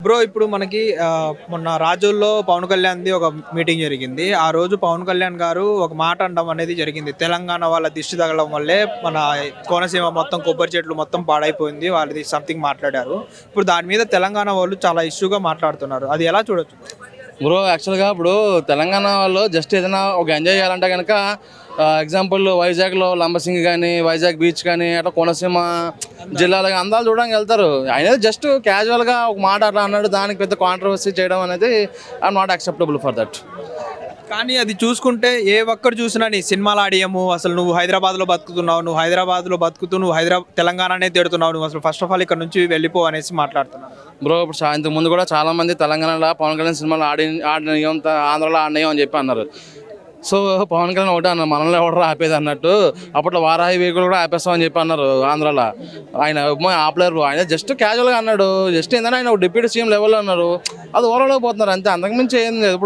Bro ఇప్పుడు మనకి మొన్న రాజోల్లో పవన్ కళ్యాణ్‌ది ఒక మీటింగ్ జరిగింది. ఆ రోజు పవన్ కళ్యాణ్ గారు ఒక మాట అనడం అనేది జరిగింది. తెలంగాణ వాళ్ళ దిష్టి తగలడం వల్లే మన కోనసీమ మొత్తం కొబ్బరి చెట్లు మొత్తం పాడైపోయింది. వాళ్ళది సంథింగ్ మాట్లాడారు. ఇప్పుడు దాని మీద తెలంగాణ వాళ్ళు చాలా ఇష్యూగా మాట్లాడుతున్నారు. అది ఎలా చూడొచ్చు? బ్రో యాక్చువల్గా ఇప్పుడు తెలంగాణ వాళ్ళు జస్ట్ ఏదైనా ఒక ఎంజాయ్ చేయాలంటే కనుక ఎగ్జాంపుల్ వైజాగ్లో లంబసింగి కానీ వైజాగ్ బీచ్ కానీ అట్లా కోనసీమ జిల్లాలో అందాలు చూడడానికి వెళ్తారు. ఆయన జస్ట్ క్యాజువల్గా ఒక మాట అట్లా అన్నాడు, దానికి పెద్ద కాంట్రవర్సీ చేయడం అనేది I'm not acceptable for that. కానీ అది చూసుకుంటే ఏ ఒక్కరు చూసినా నీ సినిమాలు ఆడియము అసలు నువ్వు హైదరాబాద్లో బతుకుతున్నావు, నువ్వు హైదరాబాద్లో బతుకుతూ నువ్వు తెలంగాణనే తిడుతున్నావు, నువ్వు అసలు ఫస్ట్ ఆఫ్ ఆల్ ఇక్కడ నుంచి వెళ్ళిపో అనేసి మాట్లాడుతున్నావు. బ్రో ఇప్పుడు ఇంతకు ముందు కూడా చాలా మంది తెలంగాణలో పవన్ కళ్యాణ్ సినిమాలు ఆడినయం ఆంధ్రాలో ఆడినయం అని చెప్పి అన్నారు. సో పవన్ కళ్యాణ్ ఒకటే అన్నారు, మనల్ని ఎవడరా ఆపేది అన్నట్టు. అప్పట్లో వారాహి వెహికల్ కూడా ఆపేస్తామని చెప్పి అన్నారు ఆంధ్రాలో. ఆయన ఆపలేరు, ఆయన జస్ట్ క్యాజువల్గా అన్నాడు. జస్ట్ ఏంటంటే ఆయన డిప్యూటీ సీఎం లెవెల్లో అన్నారు. అది ఓవరాల్గా పోతున్నారు అంతే, అంతకుమించి ఏం లేదు.